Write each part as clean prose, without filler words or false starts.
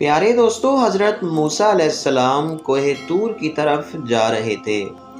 प्यारे दोस्तों, हज़रत मूसा अलैहिस्सलाम कोहे तूर की तरफ जा रहे थे।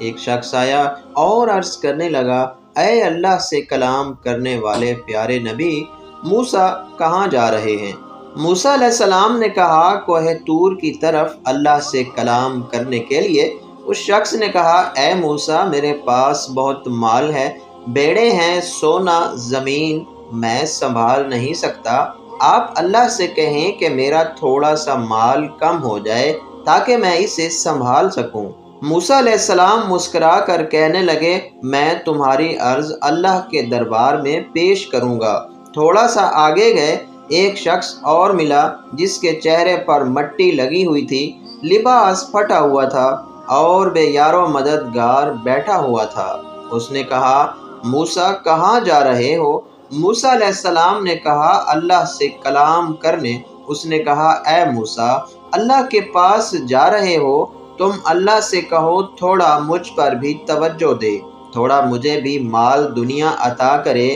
एक शख्स आया और अर्ज़ करने लगा, ऐ अल्लाह से कलाम करने वाले प्यारे नबी मूसा, कहाँ जा रहे हैं? मूसा अलैहिस्सलाम ने कहा, कोहे तूर की तरफ अल्लाह से कलाम करने के लिए। उस शख्स ने कहा, ऐ मूसा, मेरे पास बहुत माल है, भेड़ें हैं, सोना, ज़मीन मैं संभाल नहीं सकता। आप अल्लाह से कहें कि मेरा थोड़ा सा माल कम हो जाए ताकि मैं इसे संभाल सकूं। मूसा अलैहिस्सलाम मुस्कुरा कर कहने लगे, मैं तुम्हारी अर्ज़ अल्लाह के दरबार में पेश करूंगा। थोड़ा सा आगे गए, एक शख्स और मिला जिसके चेहरे पर मट्टी लगी हुई थी, लिबास फटा हुआ था और बेयारो मददगार बैठा हुआ था। उसने कहा, मूसा, कहाँ जा रहे हो? मूसा अलैहिस्सलाम ने कहा, अल्लाह से कलाम करने। उसने कहा, ऐ मूसा, अल्लाह के पास जा रहे हो? तुम अल्लाह से कहो थोड़ा मुझ पर भी तवज्जो दे, थोड़ा मुझे भी माल दुनिया अता करे,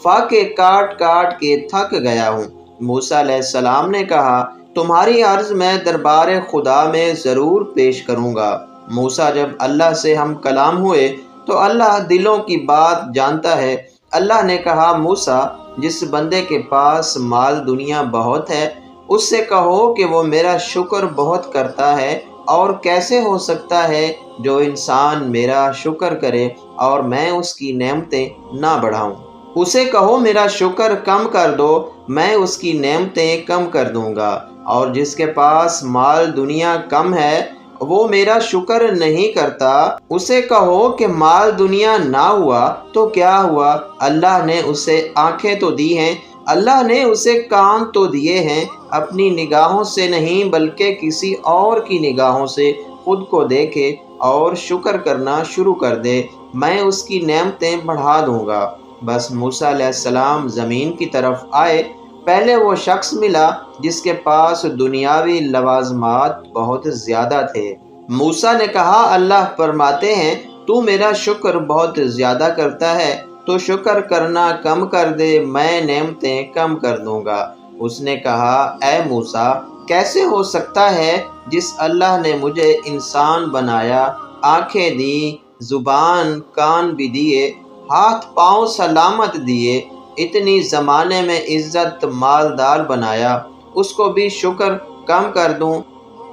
फाके काट काट के थक गया हूँ। मूसा अलैहिस्सलाम ने कहा, तुम्हारी अर्ज़ मैं दरबार खुदा में ज़रूर पेश करूँगा। मूसा, जब अल्लाह से हम कलाम हुए तो अल्लाह दिलों की बात जानता है। अल्लाह ने कहा, मूसा, जिस बंदे के पास माल दुनिया बहुत है उससे कहो कि वो मेरा शुक्र बहुत करता है, और कैसे हो सकता है जो इंसान मेरा शुक्र करे और मैं उसकी नेमतें ना बढ़ाऊं। उसे कहो मेरा शुक्र कम कर दो, मैं उसकी नेमतें कम कर दूंगा। और जिसके पास माल दुनिया कम है वो मेरा शुक्र नहीं करता, उसे कहो कि माल दुनिया ना हुआ तो क्या हुआ, अल्लाह ने उसे आंखें तो दी हैं, अल्लाह ने उसे कान तो दिए हैं, अपनी निगाहों से नहीं बल्कि किसी और की निगाहों से खुद को देखे और शुक्र करना शुरू कर दे, मैं उसकी नेमतें बढ़ा दूंगा। बस मूसा अलैहिस्सलाम ज़मीन की तरफ आए। पहले वो शख्स मिला जिसके पास दुनियावी लवाजमात बहुत ज़्यादा थे। मूसा ने कहा, अल्लाह फरमाते हैं, तू मेरा शुक्र बहुत ज़्यादा करता है तो शुक्र करना कम कर दे, मैं नेमतें कम कर दूंगा। उसने कहा, ऐ मूसा, कैसे हो सकता है जिस अल्लाह ने मुझे इंसान बनाया, आंखें दी, ज़ुबान कान भी दिए, हाथ पाँव सलामत दिए, इतनी ज़माने में इज़्ज़त मालदार बनाया, उसको भी शुक्र कम कर दूं?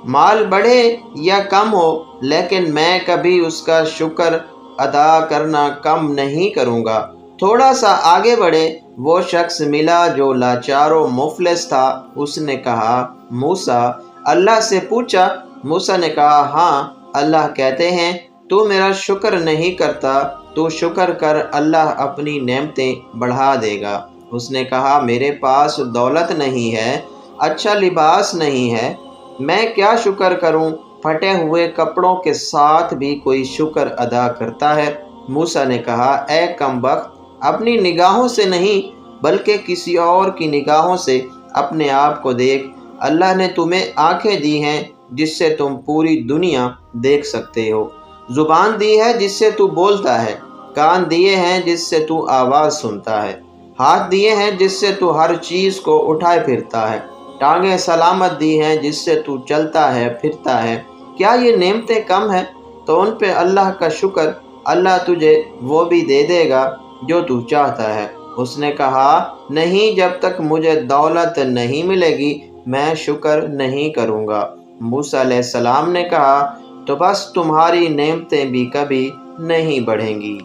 माल बढ़े या कम हो, लेकिन मैं कभी उसका शुक्र अदा करना कम नहीं करूँगा। थोड़ा सा आगे बढ़े, वो शख्स मिला जो लाचारो मुफलिस था। उसने कहा, मूसा, अल्लाह से पूछा? मूसा ने कहा, हाँ, अल्लाह कहते हैं, तू मेरा शुक्र नहीं करता, तू शुक्र कर, अल्लाह अपनी नेमतें बढ़ा देगा। उसने कहा, मेरे पास दौलत नहीं है, अच्छा लिबास नहीं है, मैं क्या शुक्र करूं? फटे हुए कपड़ों के साथ भी कोई शुक्र अदा करता है? मूसा ने कहा, ऐ कमबख्त, अपनी निगाहों से नहीं बल्कि किसी और की निगाहों से अपने आप को देख। अल्लाह ने तुम्हें आंखें दी हैं जिससे तुम पूरी दुनिया देख सकते हो, ज़ुबान दी है जिससे तू बोलता है, कान दिए हैं जिससे तू आवाज़ सुनता है, हाथ दिए हैं जिससे तू हर चीज़ को उठाए फिरता है, टांगें सलामत दी हैं जिससे तू चलता है फिरता है। क्या ये नेमतें कम हैं? तो उन पे अल्लाह का शुक्र, अल्लाह तुझे वो भी दे देगा जो तू चाहता है। उसने कहा, नहीं, जब तक मुझे दौलत नहीं मिलेगी मैं शुक्र नहीं करूँगा। मूसा अलैहिस्सलाम ने कहा, तो बस तुम्हारी नेमतें भी कभी नहीं बढ़ेंगी।